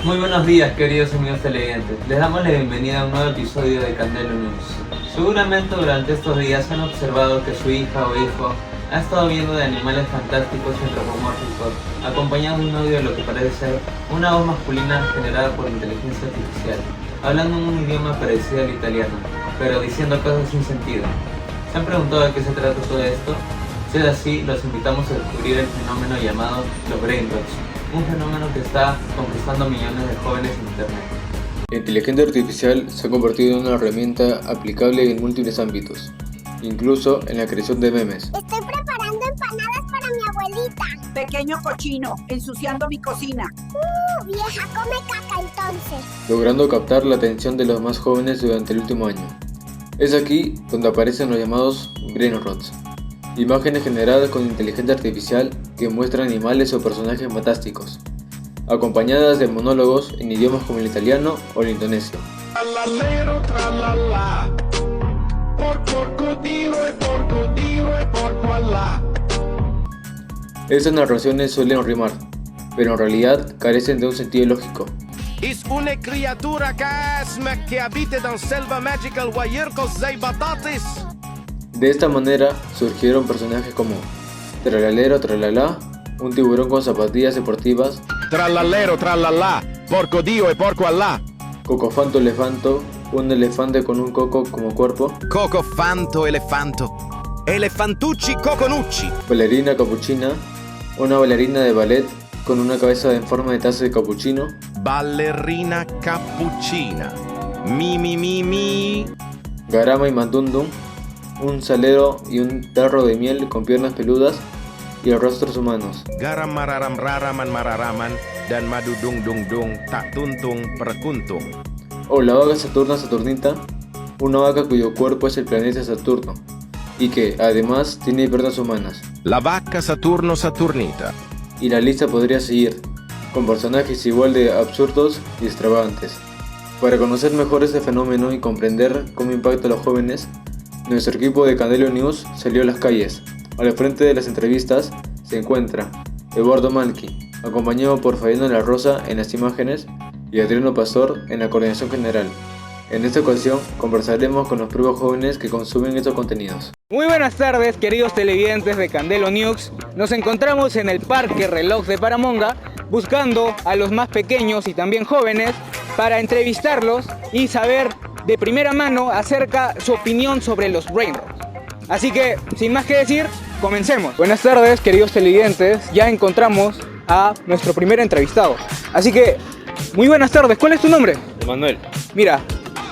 Muy buenos días, queridos amigos televidentes. Les damos la bienvenida a un nuevo episodio de Candelo News. Seguramente durante estos días han observado que su hija o hijo ha estado viendo de animales fantásticos y antropomórficos, acompañados de un audio de lo que parece ser una voz masculina generada por inteligencia artificial, hablando en un idioma parecido al italiano, pero diciendo cosas sin sentido. ¿Se han preguntado de qué se trata todo esto? Si es así, los invitamos a descubrir el fenómeno llamado los brain rots, un fenómeno que está conquistando millones de jóvenes en internet. La inteligencia artificial se ha convertido en una herramienta aplicable en múltiples ámbitos, incluso en la creación de memes. Estoy preparando empanadas para mi abuelita. Pequeño cochino, ensuciando mi cocina. Vieja, come caca entonces. Logrando captar la atención de los más jóvenes durante el último año. Es aquí donde aparecen los llamados brain rots, imágenes generadas con inteligencia artificial que muestran animales o personajes fantásticos, acompañadas de monólogos en idiomas como el italiano o el indonesio. Tralalero, tralala, porco Dio e porco Allah. Estas narraciones suelen rimar, pero en realidad carecen de un sentido lógico. Es una criatura casma que habita en selva magical guayercos y batates. De esta manera surgieron personajes como Tralalero Tralala, un tiburón con zapatillas deportivas, Tralalero, tralala, porco Dio e porco Allah. Cocofanto Elefanto, un elefante con un coco como cuerpo, Coco fanto elefanto, elefantucci coconucci. Bailarina Capuchina, una bailarina de ballet con una cabeza en forma de taza de capuchino, Ballerina cappuccina, mi. Garama y Mandundum, un salero y un tarro de miel con piernas peludas y rostros humanos, Garam mararam raraman mararaman dan madu dung tak tuntung perkuntung. o la vaca Saturna Saturnita, una vaca cuyo cuerpo es el planeta Saturno y que además tiene piernas humanas. La vaca Saturno Saturnita. Y la lista podría seguir, con personajes igual de absurdos y extravagantes. Para conocer mejor este fenómeno y comprender cómo impacta a los jóvenes, nuestro equipo de Candelo News salió a las calles. Al frente de las entrevistas se encuentra Eduardo Malqui, acompañado por Fabiana La Rosa en las imágenes y Adriano Pastor en la coordinación general. En esta ocasión conversaremos con los propios jóvenes que consumen estos contenidos. Muy buenas tardes, queridos televidentes de Candelo News. Nos encontramos en el Parque Reloj de Paramonga buscando a los más pequeños y también jóvenes para entrevistarlos y saber de primera mano acerca su opinión sobre los brain rots. Así que, sin más que decir, comencemos. Buenas tardes, queridos televidentes. Ya encontramos a nuestro primer entrevistado. Así que, muy buenas tardes. ¿Cuál es tu nombre? Emanuel. Mira,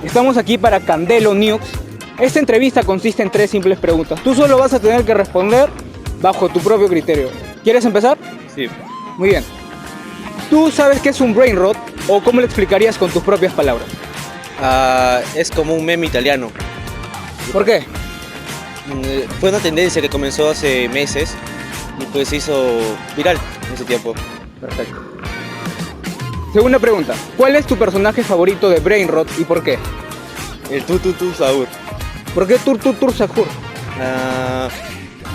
estamos aquí para Candelo News. Esta entrevista consiste en 3 simples preguntas. Tú solo vas a tener que responder bajo tu propio criterio. ¿Quieres empezar? Sí. Muy bien. ¿Tú sabes qué es un brain rot o cómo lo explicarías con tus propias palabras? Es como un meme italiano. ¿Por qué? Fue una tendencia que comenzó hace meses y pues se hizo viral en ese tiempo. Perfecto. Segunda pregunta. ¿Cuál es tu personaje favorito de brain rot y por qué? El Saur. ¿Por qué Tur Sakur?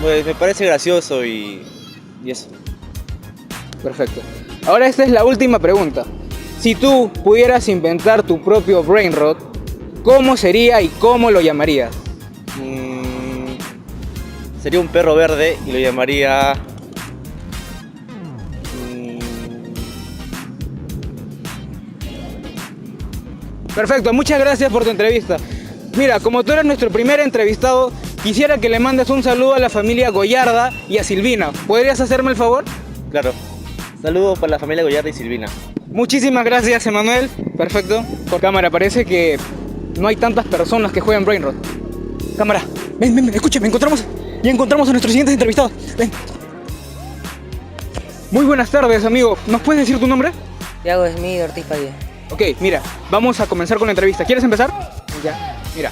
Pues me parece gracioso y eso. Perfecto. Ahora esta es la última pregunta. Si tú pudieras inventar tu propio brain rot, ¿cómo sería y cómo lo llamarías? Sería un perro verde y lo llamaría... Perfecto, muchas gracias por tu entrevista. Mira, como tú eres nuestro primer entrevistado, quisiera que le mandes un saludo a la familia Goyarda y a Silvina. ¿Podrías hacerme el favor? Claro. Saludos para la familia Goyarda y Silvina. Muchísimas gracias, Emanuel. Perfecto. Por cámara, parece que no hay tantas personas que juegan brain rot. Cámara, ven, escúchame, encontramos a nuestros siguientes entrevistados. Ven. Muy buenas tardes, amigo. ¿Nos puedes decir tu nombre? Thiago Smith Ortiz Padilla. Ok, mira, vamos a comenzar con la entrevista. ¿Quieres empezar? Ya. Mira,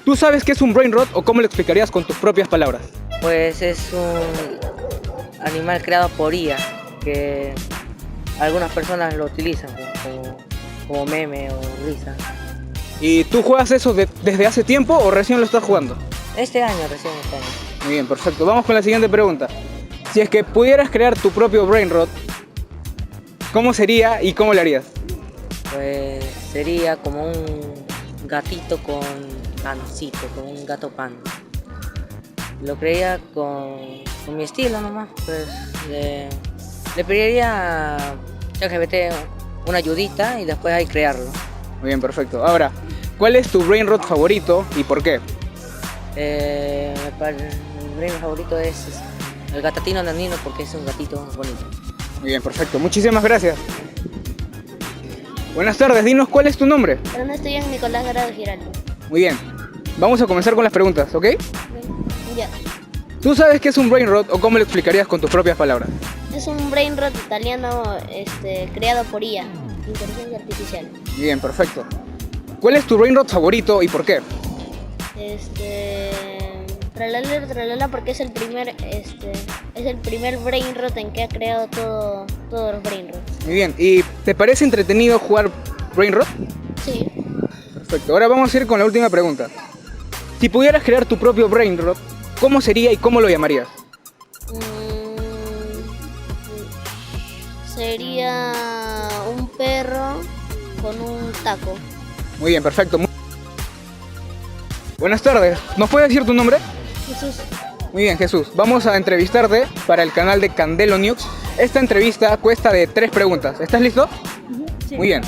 ¿tú sabes qué es un brain rot o cómo lo explicarías con tus propias palabras? Pues es un animal creado por IA, que algunas personas lo utilizan como meme o risa. ¿Y tú juegas eso desde hace tiempo o recién lo estás jugando? Este año. Muy bien, perfecto. Vamos con la siguiente pregunta. Si es que pudieras crear tu propio brain rot, ¿cómo sería y cómo lo harías? Pues sería como un gatito con pancito, con un gato pan. Lo crearía con mi estilo nomás, pues le pediría a ChatGPT una ayudita y después ahí crearlo. Muy bien, perfecto. Ahora, ¿cuál es tu brainrot favorito y por qué? Mi brain favorito es el gatatino nanino porque es un gatito bonito. Muy bien, perfecto. Muchísimas gracias. Buenas tardes, dinos cuál es tu nombre. Pero no estoy en Nicolás Grado Giraldo. Muy bien. Vamos a comenzar con las preguntas, ¿ok? Ya. ¿Tú sabes qué es un brainrot o cómo lo explicarías con tus propias palabras? Es un brainrot italiano creado por IA, inteligencia artificial. Muy bien, perfecto. ¿Cuál es tu brainrot favorito y por qué? Tralala porque es el primer brainrot en que ha creado todos los brainrots. Muy bien. ¿Y te parece entretenido jugar brainrot? Sí. Perfecto. Ahora vamos a ir con la última pregunta. Si pudieras crear tu propio brainrot, ¿cómo sería y cómo lo llamarías? Sería un perro con un taco. Muy bien, perfecto. Buenas tardes. ¿Nos puedes decir tu nombre? Jesús. Muy bien, Jesús. Vamos a entrevistarte para el canal de Candelo News. Esta entrevista cuesta de 3 preguntas. ¿Estás listo? Sí. Muy bien.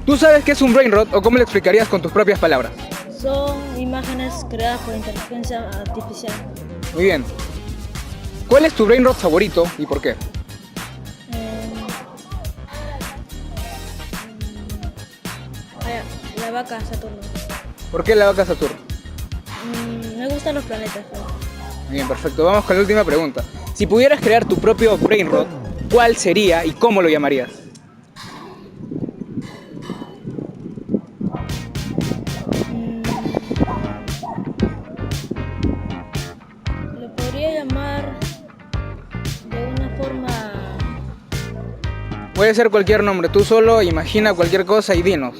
¿Tú sabes qué es un brainrot o cómo lo explicarías con tus propias palabras? Son imágenes creadas por inteligencia artificial. Muy bien. ¿Cuál es tu brainrot favorito y por qué? La vaca Saturno. ¿Por qué la vaca Saturno? Me gustan los planetas. Muy bien, perfecto. Vamos con la última pregunta. Si pudieras crear tu propio brainrot, ¿cuál sería y cómo lo llamarías? Lo podría llamar de una forma... Puede ser cualquier nombre. Tú solo imagina cualquier cosa y dinos.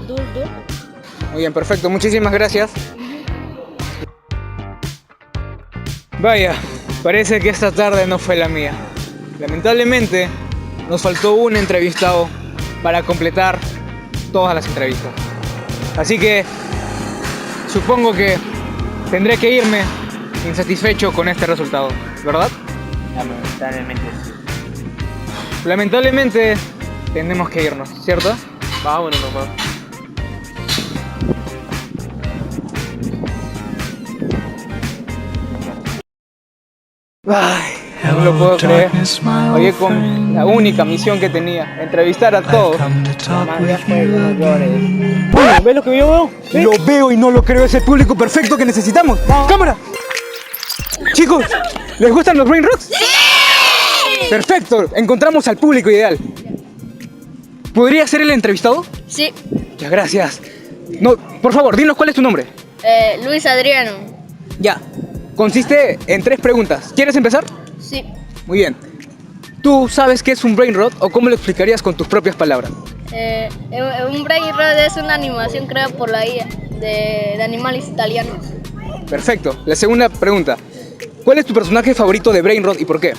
Duldur. Muy bien, perfecto. Muchísimas gracias. Vaya, parece que esta tarde no fue la mía. Lamentablemente, nos faltó un entrevistado para completar todas las entrevistas. Así que supongo que tendré que irme insatisfecho con este resultado, ¿verdad? Lamentablemente sí. Lamentablemente tenemos que irnos, ¿cierto? Vámonos nomás. Ay, no lo puedo creer. Oye, con la única misión que tenía, entrevistar a todos. Bueno, ¿ves lo que yo veo? ¿Sí? Lo veo y no lo creo, es el público perfecto que necesitamos. ¡Cámara! Chicos, ¿les gustan los brainrots? ¡Sí! Perfecto, encontramos al público ideal. ¿Podría ser el entrevistado? Sí. Muchas gracias. No, por favor, dinos cuál es tu nombre. Luis Adriano. Ya. Consiste en 3 preguntas. ¿Quieres empezar? Sí. Muy bien. ¿Tú sabes qué es un brainrot o cómo lo explicarías con tus propias palabras? Un brainrot es una animación creada por la IA de animales italianos. Perfecto. La segunda pregunta. ¿Cuál es tu personaje favorito de brainrot y por qué?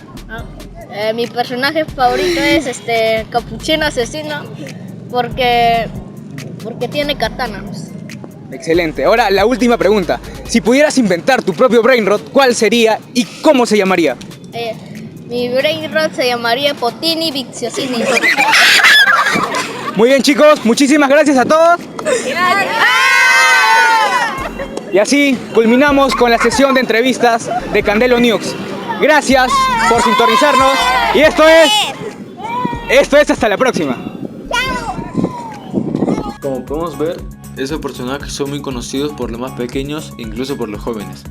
Mi personaje favorito es Capuchino Asesino porque tiene katanas. Excelente. Ahora la última pregunta. Si pudieras inventar tu propio brainrot, ¿cuál sería y cómo se llamaría? Mi brainrot se llamaría Potini Viziosini. Muy bien, chicos, muchísimas gracias a todos. Y así culminamos con la sesión de entrevistas de Candelo News. Gracias por sintonizarnos y esto es hasta la próxima. Como podemos ver, esos personajes son muy conocidos por los más pequeños e incluso por los jóvenes.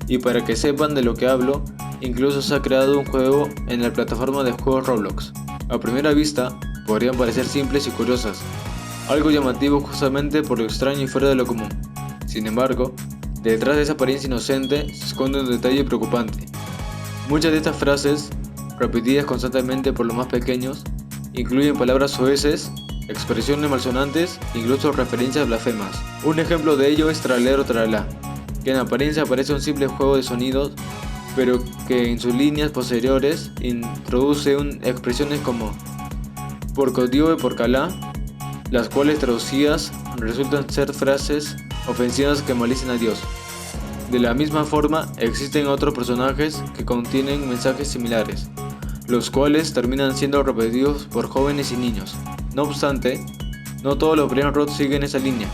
Y para que sepan de lo que hablo, incluso se ha creado un juego en la plataforma de juegos Roblox. A primera vista, podrían parecer simples y curiosas, algo llamativo justamente por lo extraño y fuera de lo común. Sin embargo, detrás de esa apariencia inocente se esconde un detalle preocupante. Muchas de estas frases, repetidas constantemente por los más pequeños, incluyen palabras soeces, expresiones malsonantes e incluso referencias blasfemas. Un ejemplo de ello es Tralero Tralá, que en apariencia parece un simple juego de sonidos, pero que en sus líneas posteriores introduce expresiones como porco Dios y porcalá, las cuales traducidas resultan ser frases ofensivas que maldicen a Dios. De la misma forma, existen otros personajes que contienen mensajes similares, los cuales terminan siendo repetidos por jóvenes y niños. No obstante, no todos los brain rot siguen esa línea.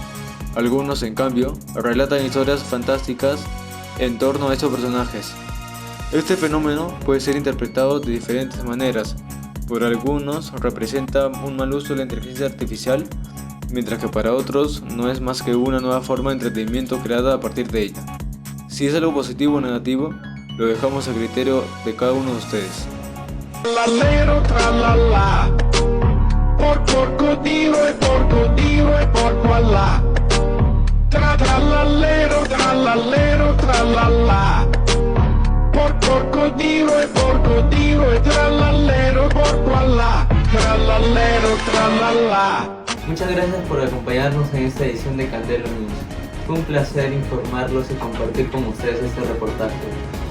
Algunos, en cambio, relatan historias fantásticas en torno a estos personajes. Este fenómeno puede ser interpretado de diferentes maneras. Por algunos representa un mal uso de la inteligencia artificial, mientras que para otros no es más que una nueva forma de entretenimiento creada a partir de ella. Si es algo positivo o negativo, lo dejamos a criterio de cada uno de ustedes. Trallalero, tralala. Porco Dio e porco Alá. Trallalero, trallalero, tralala. Porco Dio e trallalero, porco Alá. Trallalero, tralala. Muchas gracias por acompañarnos en esta edición de Candelo News. Fue un placer informarlos y compartir con ustedes este reportaje.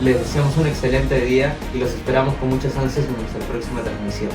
Les deseamos un excelente día y los esperamos con muchas ansias en nuestra próxima transmisión.